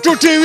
G2 TV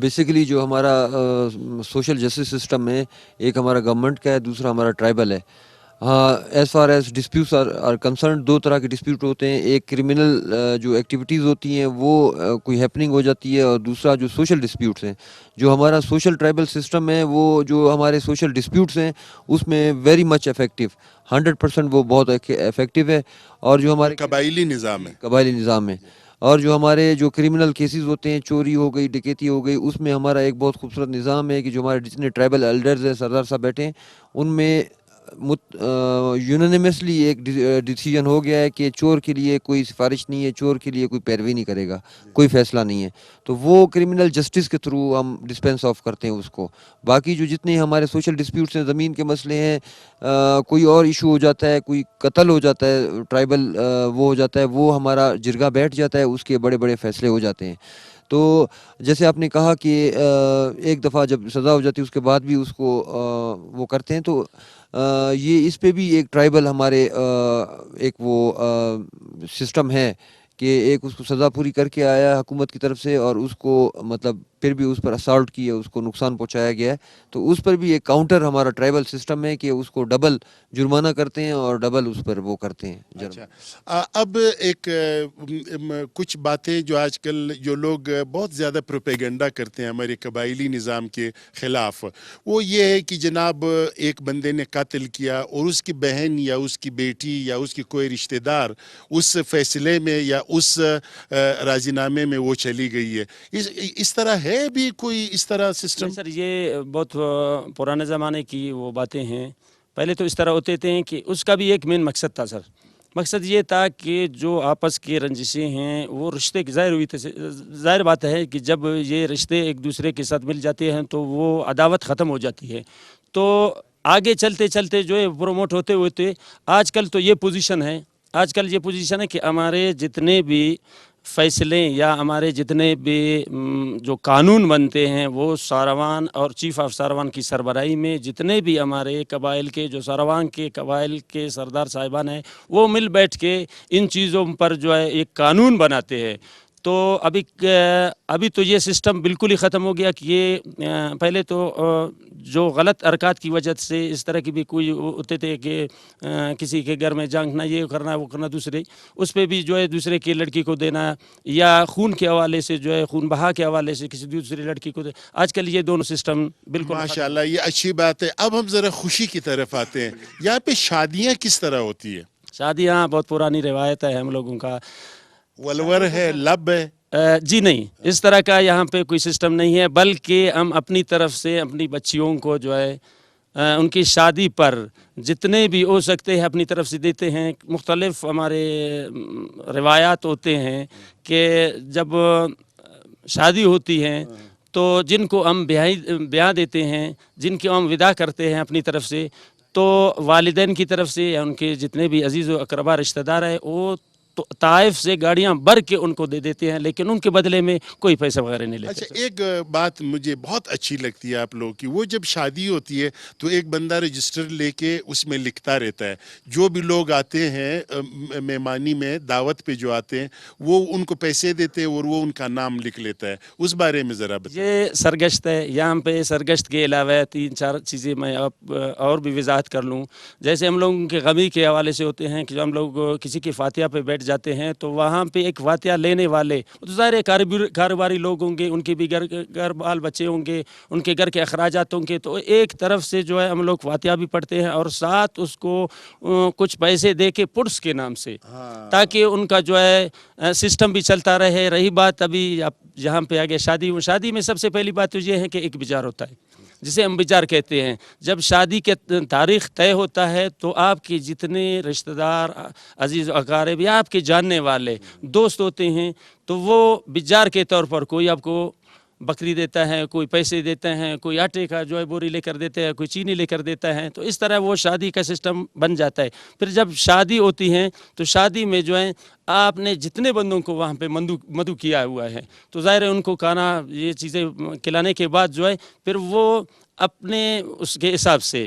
basically جو ہمارا social justice system ہے، ایک ہمارا گورنمنٹ کا ہے، دوسرا ہمارا ٹرائبل ہے. ہاں، as far as disputes are concerned, دو طرح کے ڈسپیوٹ ہوتے ہیں. ایک کرمنل جو ایکٹیویٹیز ہوتی ہیں وہ کوئی ہیپننگ ہو جاتی ہے، اور دوسرا جو سوشل ڈسپیوٹس ہیں. جو ہمارا سوشل ٹرائبل سسٹم ہے، وہ جو ہمارے سوشل ڈسپیوٹس ہیں اس میں ویری مچ افیکٹو، 100% وہ بہت افیکٹو ہے. اور جو ہمارے قبائلی نظام ہے. قبائلی نظام ہے. اور جو ہمارے جو کرمنل کیسز ہوتے ہیں، چوری ہو گئی، ڈکیتی ہو گئی، اس میں ہمارا ایک بہت خوبصورت نظام ہے کہ جو ہمارے جتنے ٹرائبل ایلڈرز ہیں، سردار صاحب بیٹھے ہیں، ان میں یونینیمسلی ایک ڈیسیجن ہو گیا ہے کہ چور کے لیے کوئی سفارش نہیں ہے، چور کے لیے کوئی پیروی نہیں کرے گا، کوئی فیصلہ نہیں ہے. تو وہ کرمنل جسٹس کے تھرو ہم ڈسپینس آف کرتے ہیں اس کو. باقی جو جتنے ہمارے سوشل ڈسپیوٹس ہیں، زمین کے مسئلے ہیں، کوئی اور ایشو ہو جاتا ہے، کوئی قتل ہو جاتا ہے، ٹرائبل وہ ہو جاتا ہے، وہ ہمارا جرگہ بیٹھ جاتا ہے، اس کے بڑے بڑے فیصلے ہو جاتے ہیں. تو جیسے آپ نے کہا کہ ایک دفعہ جب سزا ہو جاتی ہے اس کے بعد بھی اس کو وہ کرتے ہیں، تو یہ اس پہ بھی ایک ٹرائبل ہمارے ایک وہ سسٹم ہے کہ ایک اس کو سزا پوری کر کے آیا حکومت کی طرف سے، اور اس کو مطلب پھر بھی اس پر اسالٹ کیا، اس کو نقصان پہنچایا گیا ہے. تو اس پر بھی ایک کاؤنٹر ہمارا ٹرائبل سسٹم ہے کہ اس کو ڈبل جرمانہ کرتے ہیں اور ڈبل اس پر وہ کرتے ہیں. اچھا، اب ایک کچھ باتیں جو آج کل جو لوگ بہت زیادہ پروپیگنڈا کرتے ہیں ہمارے قبائلی نظام کے خلاف، وہ یہ ہے کہ جناب ایک بندے نے قتل کیا اور اس کی بہن یا اس کی بیٹی یا اس کی کوئی رشتہ دار اس فیصلے میں یا اس راضی نامے میں وہ چلی گئی ہے. اس طرح ہے بھی کوئی اس طرح سسٹم؟ سر یہ بہت پرانے زمانے کی وہ باتیں ہیں. پہلے تو اس طرح ہوتے تھے کہ اس کا بھی ایک مین مقصد تھا. سر مقصد یہ تھا کہ جو آپس کے رنجشیں ہیں وہ رشتے ظاہر ہوئی تھے. ظاہر بات ہے کہ جب یہ رشتے ایک دوسرے کے ساتھ مل جاتے ہیں تو وہ عداوت ختم ہو جاتی ہے. تو آگے چلتے چلتے جو ہے پروموٹ ہوتے ہوتے آج کل تو یہ پوزیشن ہے کہ ہمارے جتنے بھی فیصلے یا ہمارے جتنے بھی جو قانون بنتے ہیں وہ ساروان اور چیف آف ساروان کی سربراہی میں جتنے بھی ہمارے قبائل کے جو ساروان کے قبائل کے سردار صاحبان ہیں وہ مل بیٹھ کے ان چیزوں پر جو ہے ایک قانون بناتے ہیں. تو ابھی تو یہ سسٹم بالکل ہی ختم ہو گیا کہ یہ پہلے تو جو غلط حرکات کی وجہ سے اس طرح کی بھی کوئی ہوتے تھے کہ کسی کے گھر میں جھانکنا، یہ کرنا وہ کرنا، دوسرے اس پہ بھی جو ہے دوسرے کی لڑکی کو دینا، یا خون کے حوالے سے جو ہے خون بہا کے حوالے سے کسی دوسری لڑکی کو آج کل یہ دونوں سسٹم بالکل ماشاءاللہ، یہ اچھی بات ہے. اب ہم ذرا خوشی کی طرف آتے ہیں. یہاں پہ شادیاں کس طرح ہوتی ہے؟ شادیاں بہت پرانی روایت ہے ہم لوگوں کا. ولور ہے، لب ہے؟ جی نہیں، اس طرح کا یہاں پہ کوئی سسٹم نہیں ہے، بلکہ ہم اپنی طرف سے اپنی بچیوں کو جو ہے ان کی شادی پر جتنے بھی ہو سکتے ہیں اپنی طرف سے دیتے ہیں. مختلف ہمارے روایات ہوتے ہیں کہ جب شادی ہوتی ہے تو جن کو ہم بیاہ دیتے ہیں، جن کی ہم وداع کرتے ہیں اپنی طرف سے، تو والدین کی طرف سے یا ان کے جتنے بھی عزیز و اقربا رشتہ دار ہیں وہ طائف سے گاڑیاں بھر کے ان کو دے دیتے ہیں، لیکن ان کے بدلے میں کوئی پیسہ وغیرہ نہیں لیتے. اچھا، ایک بات مجھے بہت اچھی لگتی ہے آپ لوگوں کی، وہ جب شادی ہوتی ہے تو ایک بندہ رجسٹر لے کے اس میں لکھتا رہتا ہے، جو بھی لوگ آتے ہیں مہمانی میں دعوت پہ جو آتے ہیں وہ ان کو پیسے دیتے ہیں اور وہ ان کا نام لکھ لیتا ہے. اس بارے میں ذرا بتائیں. یہ سرگشت ہے. یہاں پہ سرگشت کے علاوہ 3-4 چیزیں میں اور بھی وضاحت کر لوں. جیسے ہم لوگوں کے غمی کے حوالے سے ہوتے ہیں کہ جو ہم لوگ کسی کی فاتحہ پہ بیٹھ جاتے ہیں تو وہاں پہ ایک فاتحہ لینے والے تو ظاہر کاروباری لوگ ہوں گے، ان کے بھی گھر بال بچے ہوں گے، ان کے گھر کے اخراجات ہوں گے، تو ایک طرف سے جو ہے ہم لوگ فاتحہ بھی پڑھتے ہیں اور ساتھ اس کو کچھ پیسے دے کے پڑس کے نام سے، تاکہ ان کا جو ہے سسٹم بھی چلتا رہے. رہی بات ابھی آپ جہاں پہ آگے شادی میں سب سے پہلی بات تو یہ ہے کہ ایک بچار ہوتا ہے جسے ہم بچار کہتے ہیں. جب شادی کے تاریخ طے ہوتا ہے تو آپ کے جتنے رشتہ دار، عزیز و اقارب یا آپ کے جاننے والے دوست ہوتے ہیں تو وہ بچار کے طور پر کوئی آپ کو بکری دیتا ہے، کوئی پیسے دیتا ہے، کوئی آٹے کا جو ہے بوری لے کر دیتا ہے، کوئی چینی لے کر دیتا ہے. تو اس طرح وہ شادی کا سسٹم بن جاتا ہے. پھر جب شادی ہوتی ہے تو شادی میں جو ہے آپ نے جتنے بندوں کو وہاں پہ مدعو کیا ہوا ہے تو ظاہر ہے ان کو کھانا یہ چیزیں کھلانے کے بعد جو ہے پھر وہ اپنے اس کے حساب سے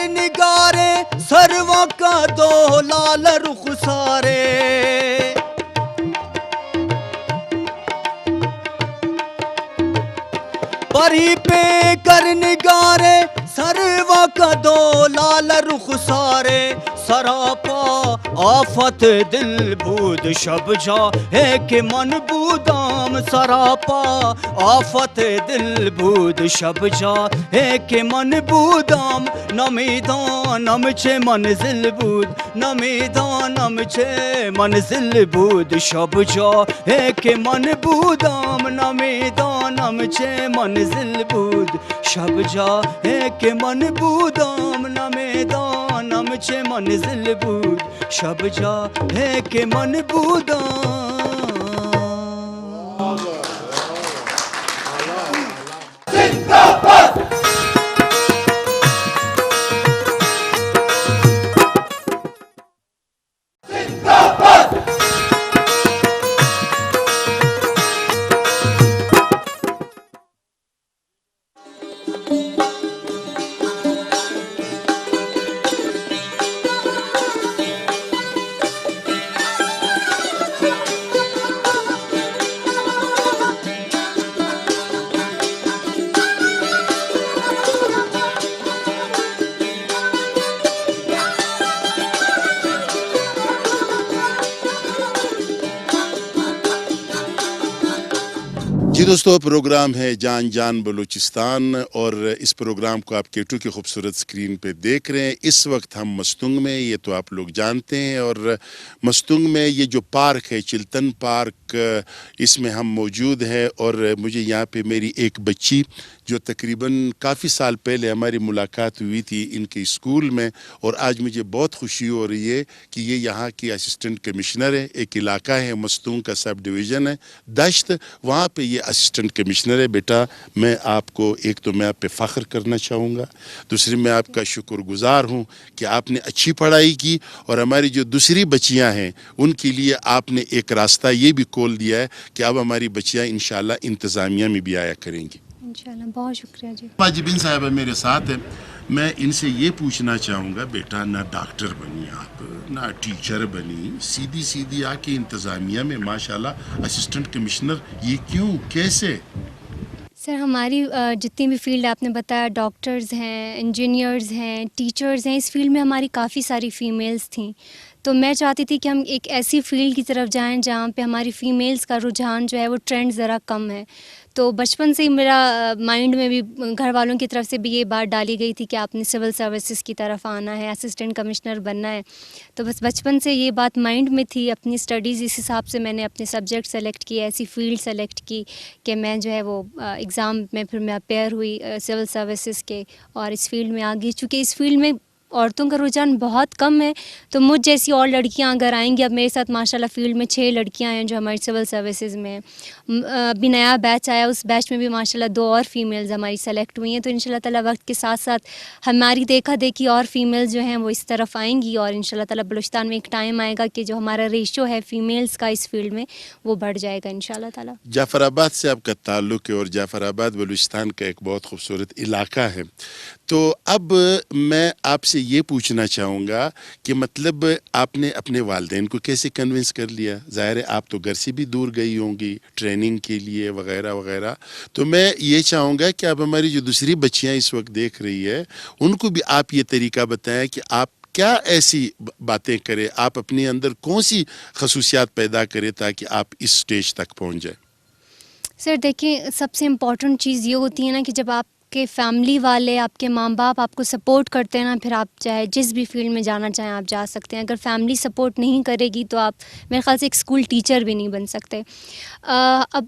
کر نگارے سروا کا دو لال رخ سارے پری پہ کر نگارے سروا کا دو لال رخ سارے سراپا آفت دل بود شب جا ہے کہ من بودام سراپا آفت دل بود شب جا ہے کہ من بودام نہ میدانم چه منزل بود نہ میدانم چه منزل بود شب جا ہے کہ من بودام نہ میدانم چه منزل بود شب جا ہے کہ من بودام نہ میدانم چه منزل بود شب جا ہے کہ من بودام جی دوستو، پروگرام ہے جان جان بلوچستان اور اس پروگرام کو آپ کیٹو کی خوبصورت سکرین پہ دیکھ رہے ہیں۔ اس وقت ہم مستونگ میں، یہ تو آپ لوگ جانتے ہیں، اور مستونگ میں یہ جو پارک ہے چلتن پارک، اس میں ہم موجود ہیں، اور مجھے یہاں پہ میری ایک بچی جو تقریباً کافی سال پہلے ہماری ملاقات ہوئی تھی ان کے اسکول میں، اور آج مجھے بہت خوشی ہو رہی ہے کہ یہ یہاں کی اسسٹنٹ کمشنر ہے۔ ایک علاقہ ہے مستونگ کا سب ڈویژن ہے دشت، وہاں پہ یہ اسسٹنٹ کمشنر ہے۔ بیٹا میں آپ کو ایک تو میں آپ پہ فخر کرنا چاہوں گا، دوسری میں آپ کا شکر گزار ہوں کہ آپ نے اچھی پڑھائی کی، اور ہماری جو دوسری بچیاں ہیں ان کے لیے آپ نے ایک راستہ یہ بھی کھول دیا ہے کہ اب ہماری بچیاں انشاءاللہ انتظامیہ میں بھی آیا کریں گی۔ انشاءاللہ، بہت شکریہ جی۔ واجبین صاحبہ میرے ساتھ ہے، میں ان سے یہ پوچھنا چاہوں گا، بیٹا نہ ڈاکٹر بنی آپ، نہ ٹیچر بنی، سیدھی آ کے انتظامیہ میں ماشاءاللہ اسسٹنٹ کمشنر، یہ کیوں، کیسے؟ سر ہماری جتنی بھی فیلڈ آپ نے بتایا، ڈاکٹرز ہیں، انجینئرز ہیں، ٹیچرز ہیں، اس فیلڈ میں ہماری کافی ساری فیمیلز تھیں، تو میں چاہتی تھی کہ ہم ایک ایسی فیلڈ کی طرف جائیں جہاں پہ ہماری فیمیلز کا رجحان جو ہے وہ ٹرینڈ ذرا کم ہے۔ تو بچپن سے ہی میرا مائنڈ میں بھی گھر والوں کی طرف سے بھی یہ بات ڈالی گئی تھی کہ آپ نے سول سروسز کی طرف آنا ہے، اسسٹنٹ کمشنر بننا ہے، تو بس بچپن سے یہ بات مائنڈ میں تھی۔ اپنی اسٹڈیز اس حساب سے میں نے اپنے سبجیکٹ سلیکٹ کیے، ایسی فیلڈ سلیکٹ کی کہ میں جو ہے وہ ایگزام میں پھر میں اپیئر ہوئی سول سروسز کے، اور اس فیلڈ میں آ گئی۔ چونکہ اس فیلڈ میں عورتوں کا رجحان بہت کم ہے، تو مجھ جیسی اور لڑکیاں اگر آئیں گی، اب میرے ساتھ ماشاءاللہ فیلڈ میں 6 لڑکیاں ہیں جو ہماری سول سروسز میں ہیں۔ ابھی نیا بیچ آیا، اس بیچ میں بھی ماشاءاللہ 2 اور فیمیلز ہماری سلیکٹ ہوئی ہیں، تو انشاءاللہ تعالیٰ وقت کے ساتھ ساتھ ہماری دیکھا دیکھی اور فیمیلز جو ہیں وہ اس طرف آئیں گی، اور انشاءاللہ تعالیٰ بلوچستان میں ایک ٹائم آئے گا کہ جو ہمارا ریشو ہے فیمیلز کا اس فیلڈ میں وہ بڑھ جائے گا انشاءاللہ تعالیٰ۔ جعفر آباد سے آپ کا تعلق ہے، اور جعفر آباد بلوچستان کا ایک بہت خوبصورت علاقہ ہے، تو اب میں آپ سے یہ پوچھنا چاہوں گا کہ مطلب آپ نے اپنے والدین کو کیسے کنونس کر لیا؟ ظاہر ہے آپ تو گھر سے بھی دور گئی ہوں گی ٹریننگ کے لیے وغیرہ وغیرہ، تو میں یہ چاہوں گا کہ اب ہماری جو دوسری بچیاں اس وقت دیکھ رہی ہے ان کو بھی آپ یہ طریقہ بتائیں کہ آپ کیا ایسی باتیں کریں، آپ اپنے اندر کون سی خصوصیات پیدا کریں تاکہ آپ اس سٹیج تک پہنچ جائیں۔ سر دیکھیں، سب سے امپورٹنٹ چیز یہ ہوتی ہے نا کہ جب آپ کے فیملی والے، آپ کے ماں باپ آپ کو سپورٹ کرتے ہیں نا، پھر آپ چاہے جس بھی فیلڈ میں جانا چاہیں آپ جا سکتے ہیں۔ اگر فیملی سپورٹ نہیں کرے گی تو آپ میرے خیال سے ایک اسکول ٹیچر بھی نہیں بن سکتے۔ اب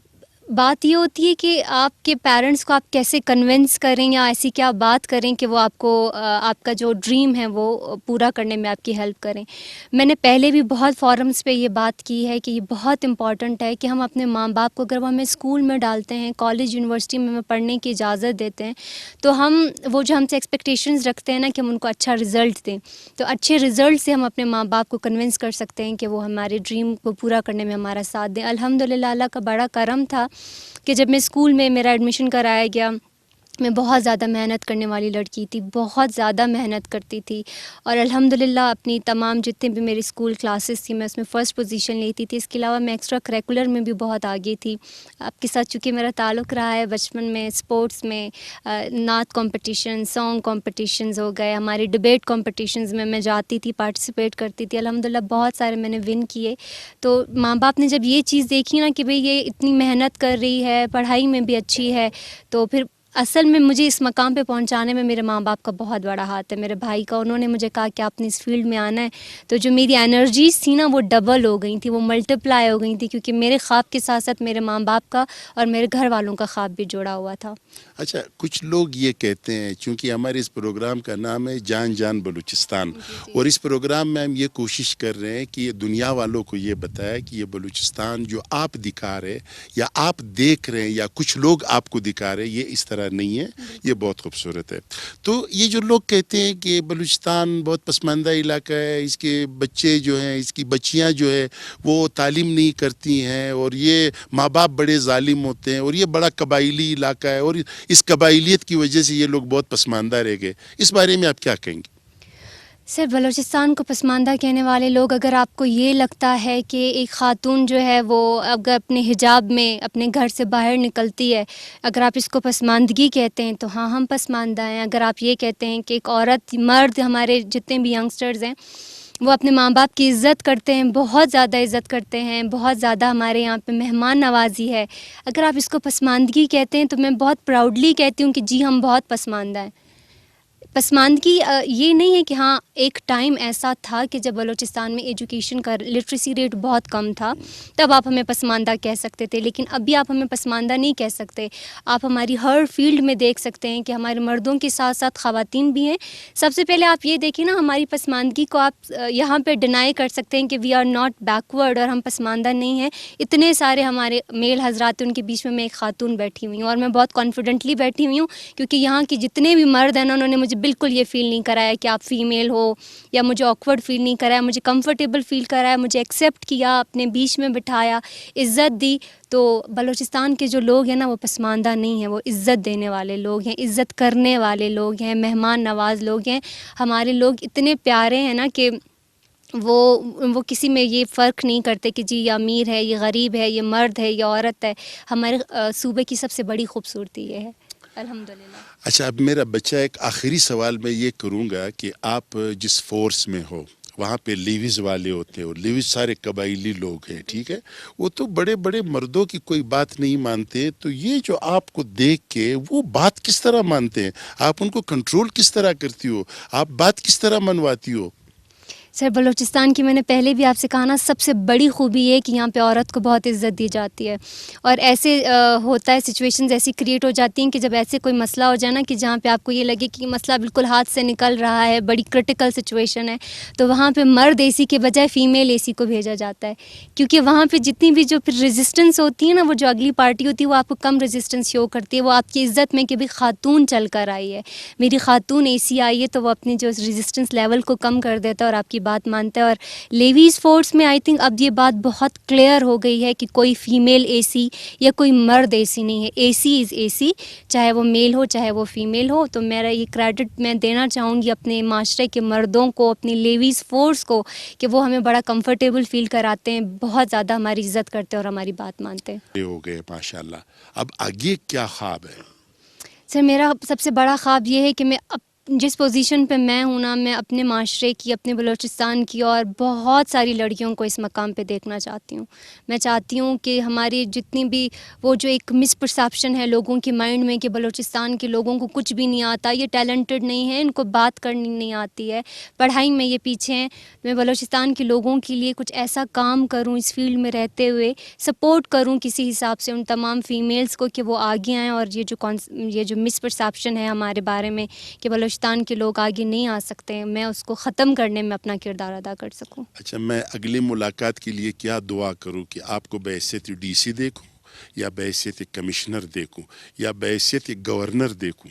بات یہ ہوتی ہے کہ آپ کے پیرنٹس کو آپ کیسے کنونس کریں یا ایسی کیا بات کریں کہ وہ آپ کو آپ کا جو ڈریم ہے وہ پورا کرنے میں آپ کی ہیلپ کریں۔ میں نے پہلے بھی بہت فورمز پہ یہ بات کی ہے کہ یہ بہت امپورٹنٹ ہے کہ ہم اپنے ماں باپ کو، اگر وہ ہمیں اسکول میں ڈالتے ہیں، کالج یونیورسٹی میں ہمیں پڑھنے کی اجازت دیتے ہیں، تو ہم وہ جو ہم سے ایکسپیکٹیشنز رکھتے ہیں نا کہ ہم ان کو اچھا رزلٹ دیں، تو اچھے رزلٹ سے ہم اپنے ماں باپ کو کنونس کر سکتے ہیں کہ وہ ہمارے ڈریم کو پورا کرنے میں ہمارا ساتھ دیں۔ الحمدللہ اللہ کا بڑا کرم تھا کہ جب میں اسکول میں میرا ایڈمیشن کرایا گیا میں بہت زیادہ محنت کرنے والی لڑکی تھی، بہت زیادہ محنت کرتی تھی، اور الحمدللہ اپنی تمام جتنے بھی میری اسکول کلاسز تھی میں اس میں فرسٹ پوزیشن لیتی تھی. اس کے علاوہ میں ایکسٹرا کریکولر میں بھی بہت آگے تھی. آپ کے ساتھ چونکہ میرا تعلق رہا ہے بچپن میں، اسپورٹس میں نعت کمپٹیشن، سانگ کمپٹیشنز ہو گئے، ہماری ڈبیٹ کمپٹیشنز میں جاتی تھی، پارٹیسپیٹ کرتی تھی. الحمدللہ بہت سارے میں نے ون کیے. تو ماں باپ نے جب یہ چیز دیکھی نا کہ بھئی یہ اتنی محنت کر رہی ہے، پڑھائی میں بھی اچھی ہے، تو پھر اصل میں مجھے اس مقام پہ پہنچانے میں میرے ماں باپ کا بہت بڑا ہاتھ ہے، میرے بھائی کا. انہوں نے مجھے کہا کہ آپ نے اس فیلڈ میں آنا ہے. تو جو میری انرجیز تھی نا وہ ڈبل ہو گئی تھی، وہ ملٹیپلائی ہو گئی تھی، کیونکہ میرے خواب کے ساتھ ساتھ میرے ماں باپ کا اور میرے گھر والوں کا خواب بھی جڑا ہوا تھا. اچھا، کچھ لوگ یہ کہتے ہیں، چونکہ ہمارے اس پروگرام کا نام ہے جان جان بلوچستان، اور اس پروگرام میں ہم یہ کوشش کر رہے ہیں کہ یہ دنیا والوں کو یہ بتایا کہ یہ بلوچستان جو آپ دکھا رہے یا آپ دیکھ رہے ہیں یا کچھ لوگ آپ کو دکھا رہے، یہ اس طرح نہیں ہے، یہ بہت خوبصورت ہے. تو یہ جو لوگ کہتے ہیں کہ بلوچستان بہت پسماندہ علاقہ ہے، اس کے بچے جو ہیں، اس کی بچیاں جو ہے وہ تعلیم نہیں کرتی ہیں، اور یہ ماں باپ بڑے ظالم ہوتے ہیں، اور یہ بڑا قبائلی علاقہ ہے، اور اس قبائلیت کی وجہ سے یہ لوگ بہت پسماندہ رہ گئے. اس بارے میں آپ کیا کہیں گے؟ سر، بلوچستان کو پسماندہ کہنے والے لوگ، اگر آپ کو یہ لگتا ہے کہ ایک خاتون جو ہے وہ اگر اپنے حجاب میں اپنے گھر سے باہر نکلتی ہے، اگر آپ اس کو پسماندگی کہتے ہیں تو ہاں ہم پسماندہ ہیں. اگر آپ یہ کہتے ہیں کہ ایک عورت، مرد، ہمارے جتنے بھی ینگسٹرز ہیں وہ اپنے ماں باپ کی عزت کرتے ہیں، بہت زیادہ عزت کرتے ہیں، بہت زیادہ ہمارے یہاں پہ مہمان نوازی ہے، اگر آپ اس کو پسماندگی کہتے ہیں تو میں بہت پراؤڈلی کہتی ہوں کہ جی ہم بہت پسماندہ ہیں. پسماندگی یہ نہیں ہے کہ ہاں ایک ٹائم ایسا تھا کہ جب بلوچستان میں ایجوکیشن کا لٹریسی ریٹ بہت کم تھا، تب آپ ہمیں پسماندہ کہہ سکتے تھے، لیکن ابھی آپ ہمیں پسماندہ نہیں کہہ سکتے. آپ ہماری ہر فیلڈ میں دیکھ سکتے ہیں کہ ہمارے مردوں کے ساتھ ساتھ خواتین بھی ہیں. سب سے پہلے آپ یہ دیکھیں نا، ہماری پسماندگی کو آپ یہاں پہ ڈینائی کر سکتے ہیں کہ وی آر ناٹ بیکورڈ اور ہم پسماندہ نہیں ہیں. اتنے سارے ہمارے میل حضرات، ان کے بیچ میں ایک خاتون بیٹھی ہوئی ہوں، اور میں بہت کانفیڈنٹلی بیٹھی ہوئی ہوں، کیونکہ یہاں کے جتنے بھی مرد ہیں نا، انہوں نے مجھے بالکل یہ فیل نہیں کرایا کہ آپ فیمیل ہو، یا مجھے آکورڈ فیل نہیں کرایا، مجھے کمفرٹیبل فیل کرایا، مجھے ایکسیپٹ کیا، اپنے بیچ میں بٹھایا، عزت دی. تو بلوچستان کے جو لوگ ہیں نا وہ پسماندہ نہیں ہیں، وہ عزت دینے والے لوگ ہیں، عزت کرنے والے لوگ ہیں، مہمان نواز لوگ ہیں. ہمارے لوگ اتنے پیارے ہیں نا کہ وہ کسی میں یہ فرق نہیں کرتے کہ جی یہ امیر ہے، یہ غریب ہے، یہ مرد ہے، یہ عورت ہے. ہمارے صوبے کی سب سے بڑی خوبصورتی یہ ہے، الحمدللہ. اچھا، اب میرا بچہ ایک آخری سوال میں یہ کروں گا کہ آپ جس فورس میں ہو وہاں پہ لیویز والے ہوتے ہیں، اور لیویز سارے قبائلی لوگ ہیں، ٹھیک ہے، وہ تو بڑے بڑے مردوں کی کوئی بات نہیں مانتے. تو یہ جو آپ کو دیکھ کے وہ بات کس طرح مانتے ہیں؟ آپ ان کو کنٹرول کس طرح کرتی ہو؟ آپ بات کس طرح منواتی ہو؟ سر، بلوچستان کی میں نے پہلے بھی آپ سے کہا نا، سب سے بڑی خوبی یہ کہ یہاں پہ عورت کو بہت عزت دی جاتی ہے. اور ایسے ہوتا ہے، سچویشنز ایسی کریٹ ہو جاتی ہیں کہ جب ایسے کوئی مسئلہ ہو جائے نا کہ جہاں پہ آپ کو یہ لگے کہ یہ مسئلہ بالکل ہاتھ سے نکل رہا ہے، بڑی کرٹیکل سچویشن ہے، تو وہاں پہ مرد اے سی کے بجائے فیمیل اے سی کو بھیجا جاتا ہے. کیونکہ وہاں پہ جتنی بھی جو پھر ریزسٹنس ہوتی ہے نا، وہ جو اگلی پارٹی ہوتی ہے وہ آپ کو کم ریزسٹنس شو کرتی ہے، وہ آپ کی عزت میں کہ بھی خاتون چل کر آئی ہے، میری خاتون اے سی آئی ہے، تو وہ اپنی جو ریزسٹنس لیول کو کم کر دیتا ہے اور آپ کی بات مانتا ہے. اور لیویز فورس میں آئی تھنک اب یہ بات بہت کلیئر ہو گئی ہے کہ کوئی فیمیل اے سی یا کوئی مرد اے سی نہیں ہے. اے سی از اے سی، چاہے وہ میل ہو چاہے وہ فیمیل ہو. تو میرا یہ کریڈٹ میں دینا چاہوں گی اپنے معاشرے کے مردوں کو، اپنی لیویز فورس کو، کہ وہ ہمیں بڑا کمفرٹیبل فیل کراتے ہیں، بہت زیادہ ہماری عزت کرتے ہیں اور ہماری بات مانتے ہیں. یہ ہو گئے ماشاء اللہ. اب آگے کیا خواب ہے؟ سر، میرا سب سے بڑا خواب یہ ہے کہ میں جس پوزیشن پہ میں ہوں نا، میں اپنے معاشرے کی، اپنے بلوچستان کی اور بہت ساری لڑکیوں کو اس مقام پہ دیکھنا چاہتی ہوں. میں چاہتی ہوں کہ ہماری جتنی بھی وہ جو ایک مس پرسیپشن ہے لوگوں کے مائنڈ میں کہ بلوچستان کے لوگوں کو کچھ بھی نہیں آتا، یہ ٹیلنٹڈ نہیں ہے، ان کو بات کرنی نہیں آتی ہے، پڑھائی میں یہ پیچھے ہیں، میں بلوچستان کے لوگوں کے لیے کچھ ایسا کام کروں، اس فیلڈ میں رہتے ہوئے سپورٹ کروں کسی حساب سے ان تمام فیمیلز کو کہ وہ آگے آئیں، اور یہ جو مس پرسیپشن ہے ہمارے بارے میں کہ بلوچستان کے لوگ آگے نہیں آ سکتے، میں اس کو ختم کرنے میں اپنا کردار ادا کر سکوں. اچھا، میں اگلی ملاقات کے لیے کیا دعا کروں کہ آپ کو بحیثیت ڈی سی دیکھوں، یا بحیثیت کمشنر دیکھوں، یا بحیثیت گورنر دیکھوں؟